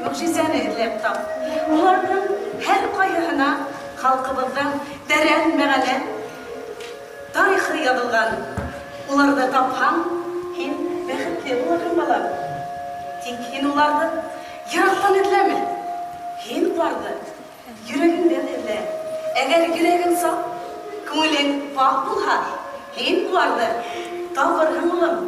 mucizeni izlep tap. Ulardan her kayığına halkımızdan deren meğene tarixi yazılgan. Ularda taphan hin bexitli ulardan balam. Tik hin ulardı yıraktan edileme. Hin ulardı yüreğinden edile. Eğer yüreğin sağ, kümülen bak bulha. Hin ulardı tavırhın ulam.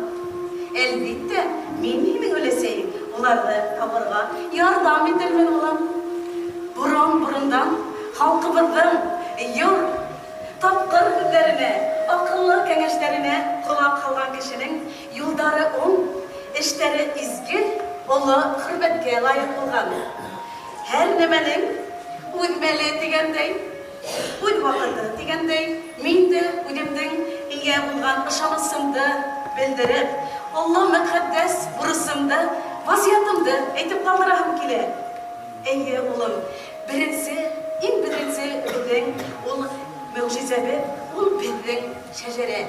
Elbette, men öyleseyim. Ularda tavırga yardım edelim ulam. Burundan halkımızdan yor tapkır sözlerine, akıllı kengeçlerine kulak kalan kişinin yolları işleri izgil, olu hürmetke layık olgan. Her nemenin uyutmeli degendey, uyut vakıtı degendey, men de uyudumdan iye bulgan ışanısımdı bildirip, Allah mükaddes burusumda, vasiyatımda aytip kaldırahım kile. Eye oğlum, birinci bizden ol mucizebi, ol bizden şecere.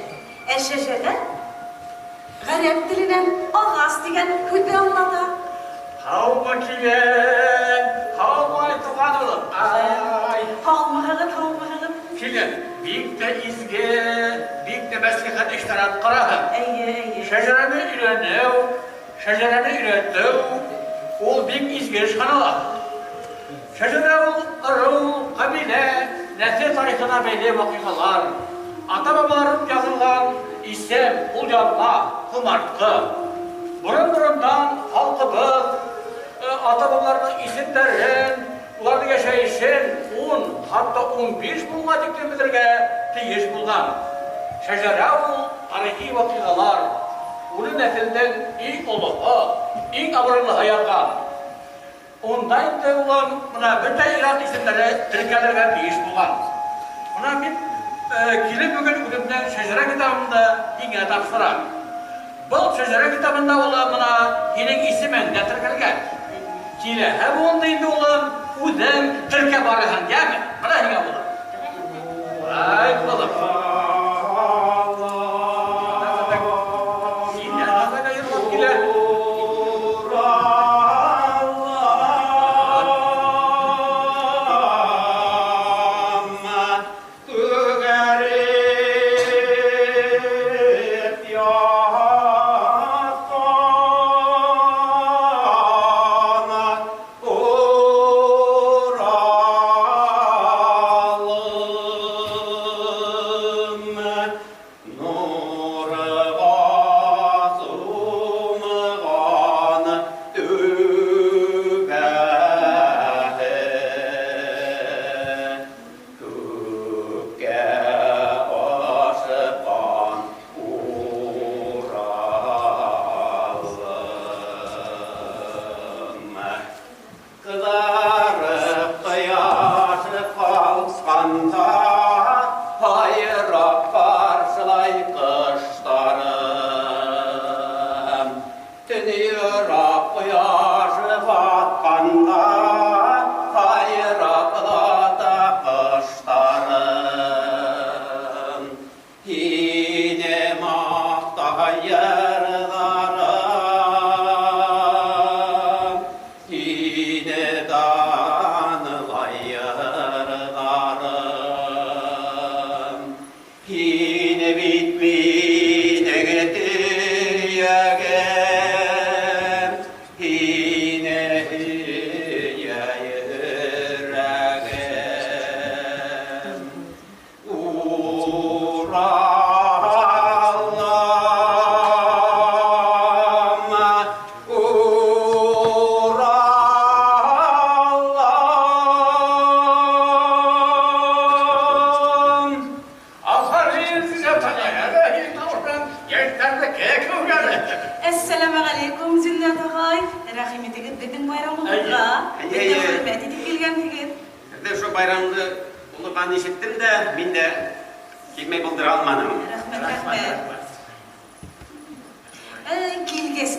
Şecere, garip dilinden ağız degen kötü anladı. Havma kilen, havma tuğan oğlum. Ay. Havma hagın. Kilen, büyük de izge, büyük de meslihat iştarat karahın. Eye. Şecereni ürettim, ol büyük izgiriş kanala. Şecere ol, arıl, kabile, nesil tarihine belli vakikalar. Ata babalarım yazılgan isem, ulyanma, kumartkı. Burundan halkımız, ata babalarının isimlerin, ularını yaşayışın 10, hatta 15 bulma diklemelerine tiyiş bulgan. Şecere ol, tarihi vakikalar. Onun nesilden ilk oluğu, ilk abırlı hayatı. Ondan da olan buna bütün İran isimleri Türkiye'lerden değiş bulan. Buna bir kili bugün ürümden şecere kitabında yine tafsıra. Bu şecere kitabında olan buna yine isimen de Türkiye'ler. Kili hem ondaydı olan uzun Türkiye barıhan değil mi? Buna yine bulan. Ay bulan.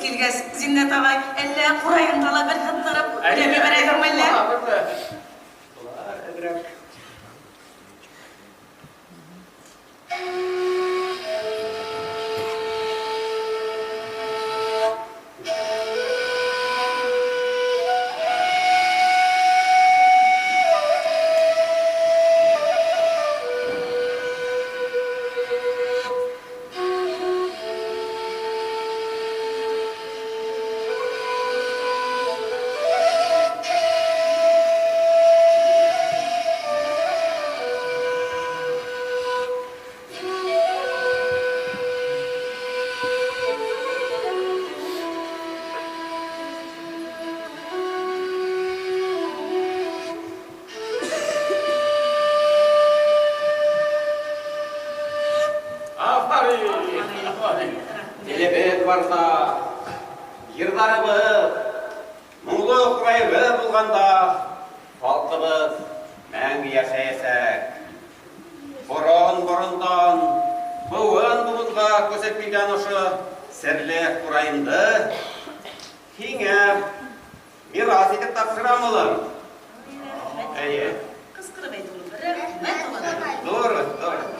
Kilges, Zinnet ağay, elle kurayın tala bir hıttırıp, demi vereydim elle. барда, ердарыбыз, мұңлы құрайғы болғанда, халқыбыз мәңгі яшайсақ. Бұрын-бұрындан, буын-буынға көрсетпеген ұшы сірлі құрайымды, кеңеп, мирас етіп тапсырамылым. Әйе. Кыскырып айтылып, рахмет олар. Doğru, doğru.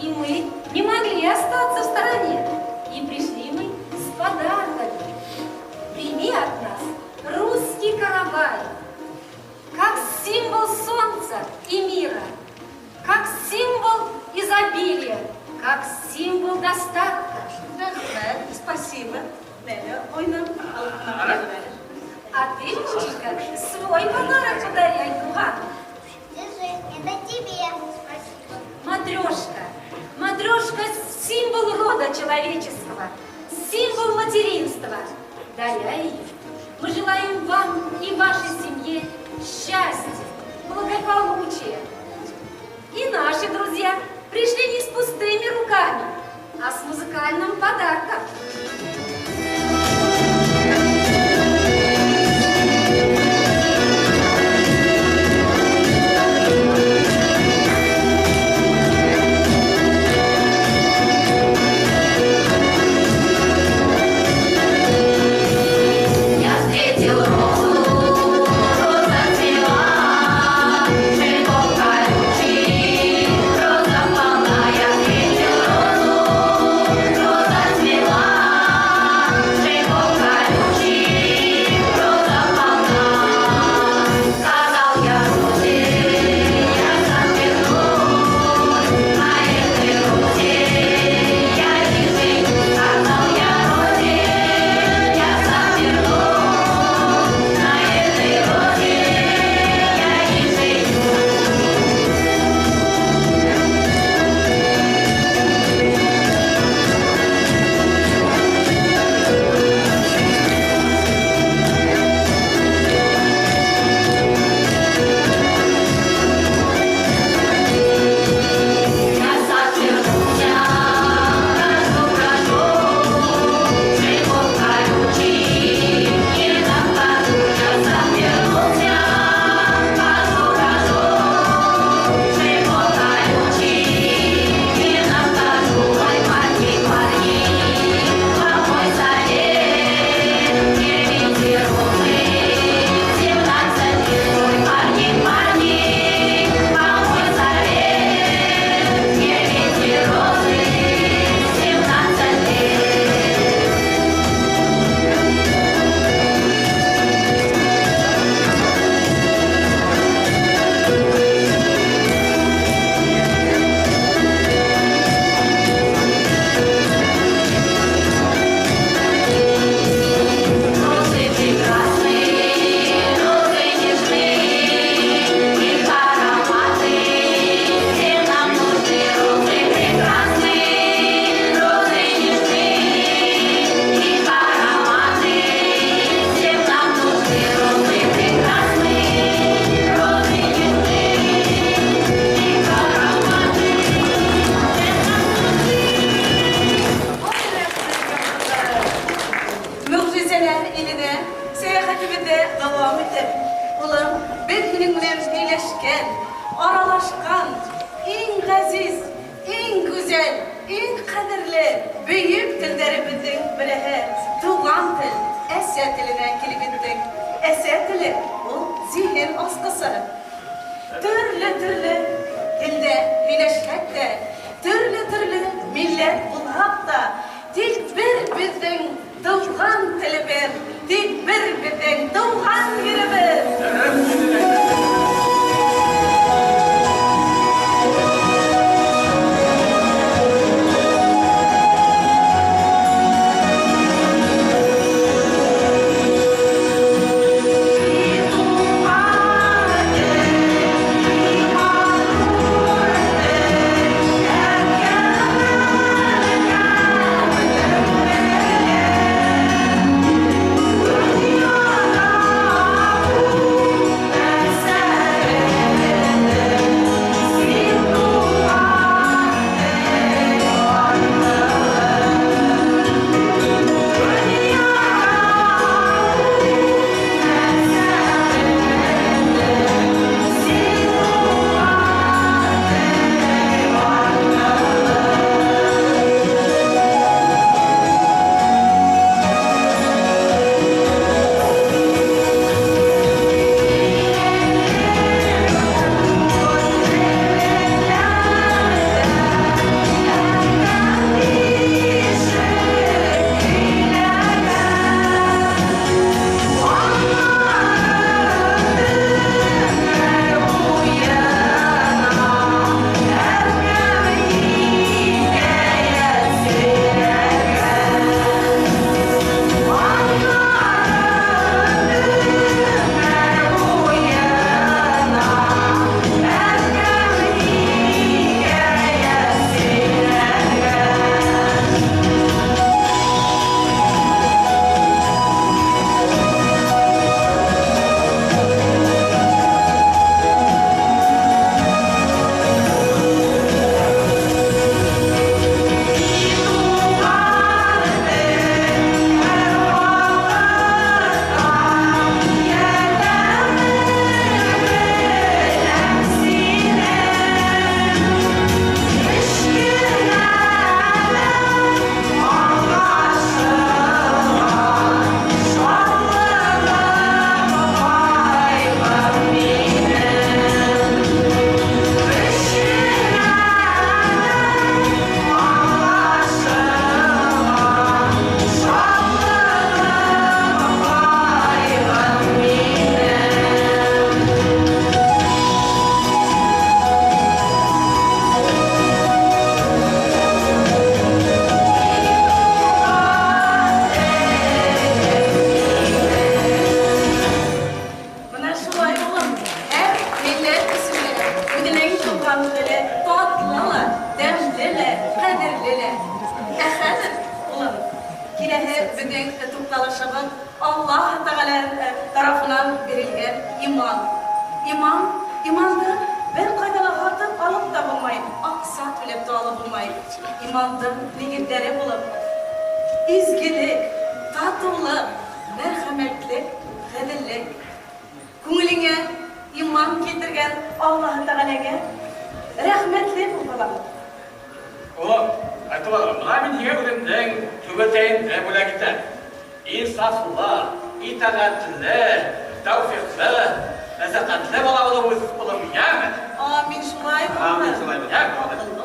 и мы не могли остаться в стороне. И пришли мы с подарками. Прими от нас русский каравай, как символ солнца и мира, как символ изобилия, как символ достатка. Спасибо. Неля, ой, нам. А ты, внучечка, свой подарок подаряй другу. Держи, это тебе. Спасибо. Матрешка. Матрешка – символ рода человеческого, символ материнства. Даря ее, мы желаем вам и вашей семье счастья, благополучия. И наши друзья пришли не с пустыми руками, а с музыкальным подарком. Büyük dillerimizin birehe, tuğan dil, Esya diline kilibindik. Esya dili, o zihin askısı. Türlü dilde birleşmek de, türlü millet bulmak da, dil bir bizden tuğan dilimiz, dil bir bizden tuğan yerimiz. Иванлы, татлылы, дәмлелі, қадірлелі. Әхәзір, ұлым, келесі бүгін тукталышыбыз Аллах Тағала тарафынан берілген иман. Иманды бір қайдала хатып алып та болмай, ақса төлеп те алып болмай. Имандың негіздері болып, изгілік, татулық, мәрхәмәтлік, ғәділлік. Көңіліңе иман келтірген Аллах Тағалаға рәхмәтлі боламын. Oğlum, айтып алам, мына мен неге өлімдің түбетейін бүлә кетті. İnsaflı, itaatli, tevfikli, nezakatli bala olum yani. Amin şulay oldu. Amin şulay oldu.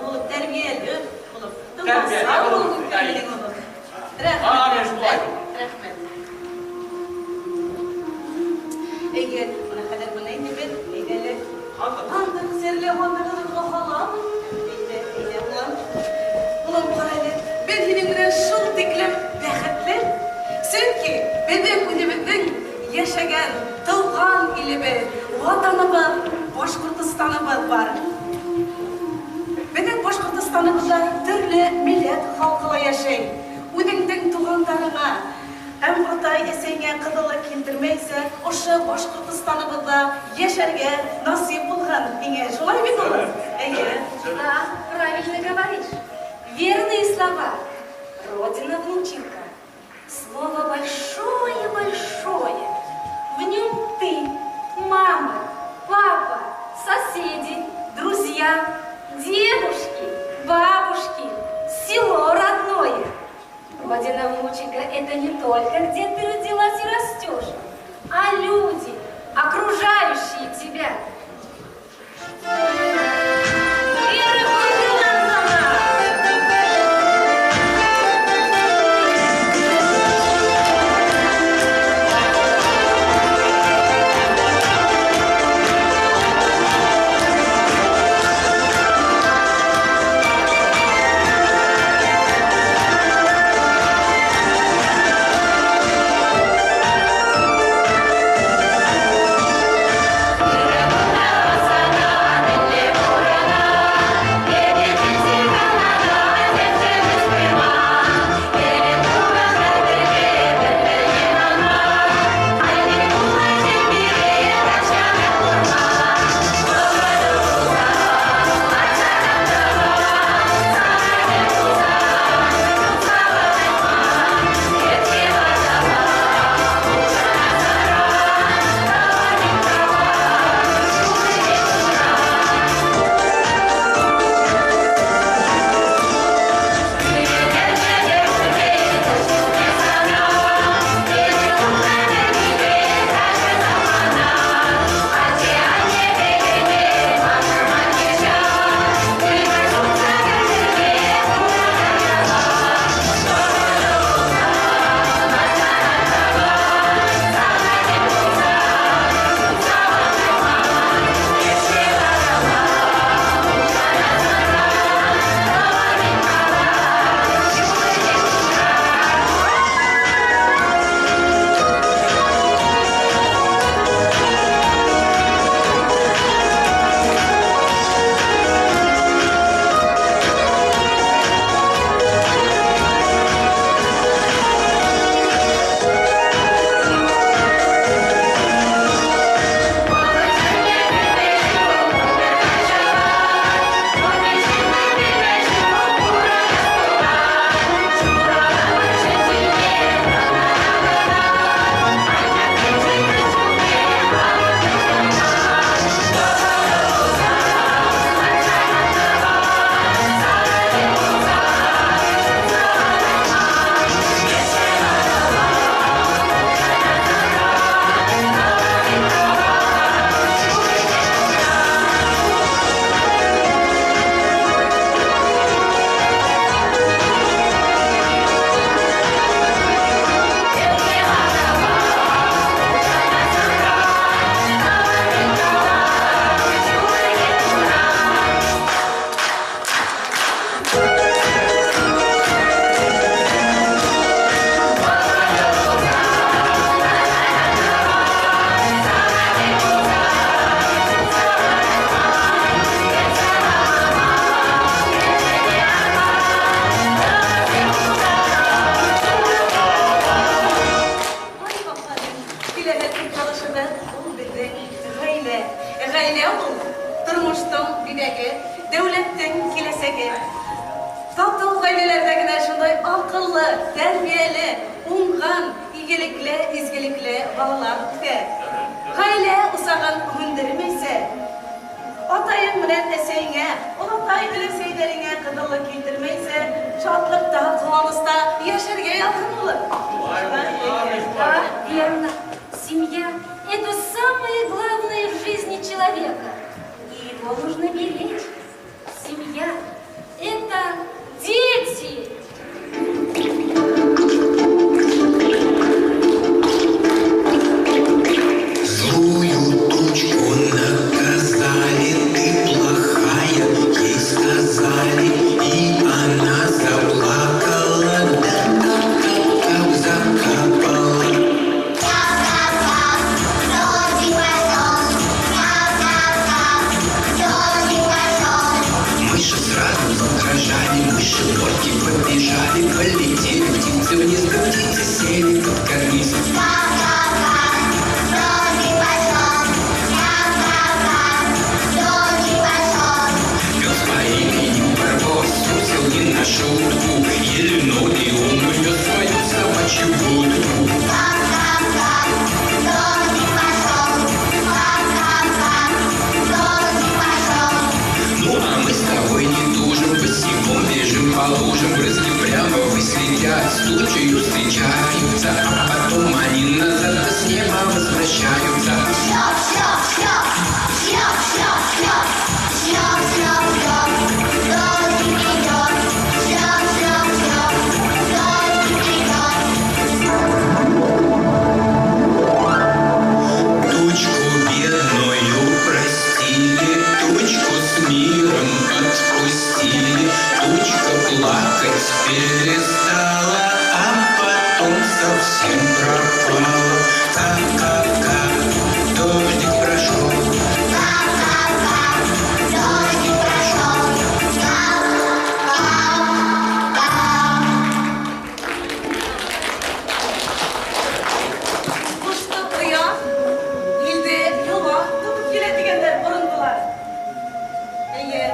Oğlum terbiyeli oğlum. Terbiyeli oğlum. Amin şulay oldu. Rahmet. Eğer bana kadar bana indir, eğer andık serle andık halam. Eğer ulan parayla ben hilimden şul diklem bexetli. Çünkü benim ünümüzün yaşayan tılgan ilimi, vatanımız, Başkurtistanımız var. Benim Başkurtistanımızda türlü millet halkıyla yaşayın. Ünümden tuğanlarına hem Hatay esenge kıdılık keltirmeyse, oşu Başkurtistanımızda yaşarga nasip bulgan. Şolay mı olur? Да, правильно говоришь. Верные слова. Родина внучинка. Слово большое-большое. В нем ты, мама, папа, соседи, друзья, дедушки, бабушки, село родное. Родина внученька — это не только где ты родилась и растешь, а люди, окружающие тебя. turmuştun bidegi, devlettin kilesegi. Tatlı ailelerdegine şunday akıllı, terbiyeli, ungan, iyilikli, izgilikli balalar tüke. Hayle usağın hündürmeyse, atayın bilen eseyine, atay bilen seylerine kıdırlık giydirmeyse, şatlıkta, kıvanızda yaşarga yakın olur. Да, верно. Семья – это самое главное в жизни человека. И его нужно беречь. Семья – это дети. Злую тучку наказали, ты плохая, ей сказали, и она заплакала, да как закапала. Мыши сразу задрожали, мыши-борки побежали, полетели птицы вниз, да птицы сели под карниз. Пес по имени Барбос сусил не на шутку, еле ноги он унес свою собачью будку. Ну а мы с тобой не тужим, босиком бежим по лужам, брызги прямо ввысь летят, случаю встречаются, а потом они назад с неба возвращаются. Тучку бедную простили, тучку с миром отпустили, тучка плакать перестала, а потом совсем пропала. Ка-ка-ка, дождик прошел. Kuşta kıya, ilde yola tutup geledigenler burundular. Eğer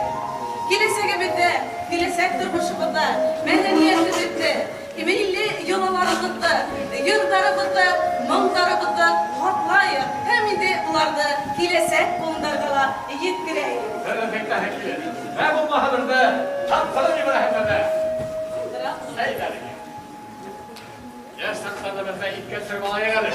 kilesege bitti, kilesek durmuşumuzda, medeniyeti bitti. Emeğiyle yolaları bitti, yurtları bitti, mağları bitti, hatlayı. Hem de bularda kilesek bunlarla yetkireyi. Ben bu mahallede tam kalın İbrahim'de. Eylerim. Yaştan sana ben ilk götürüm olaya geldim.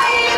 Ay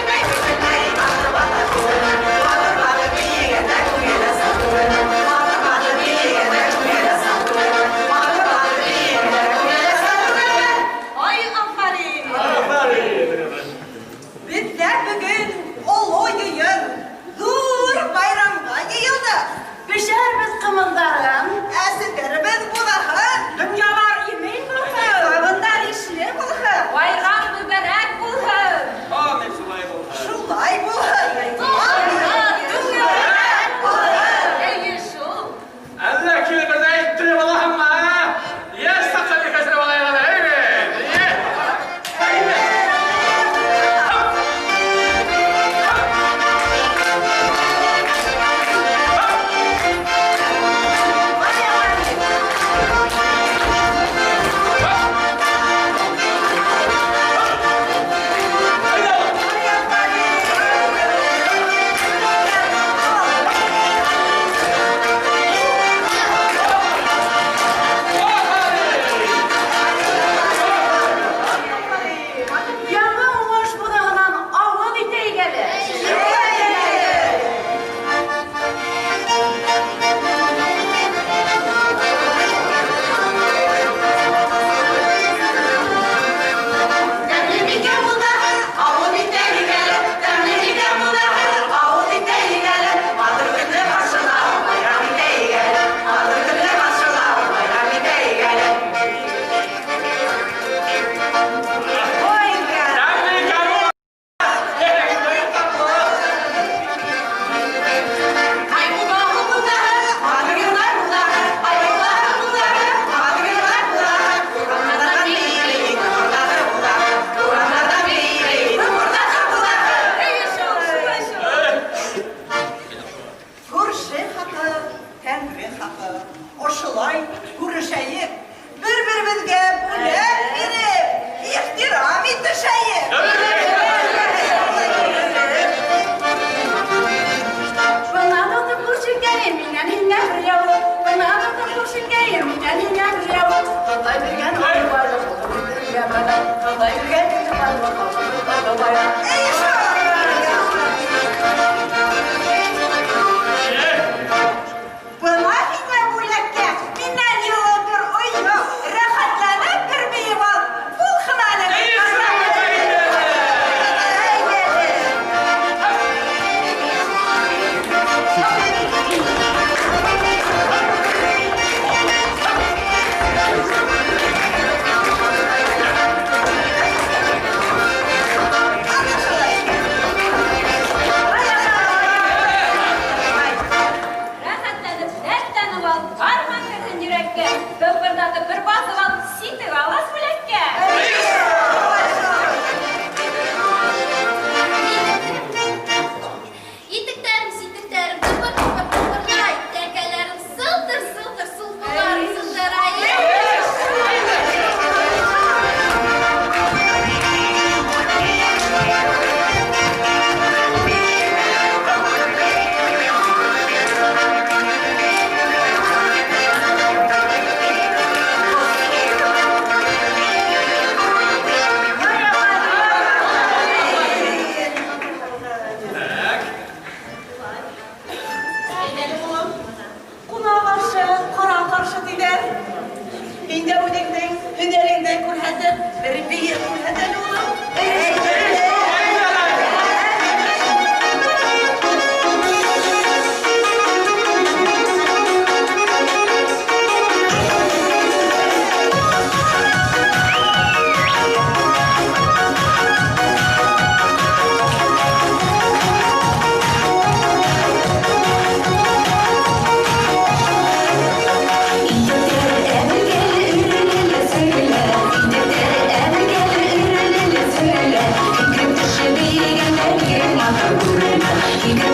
и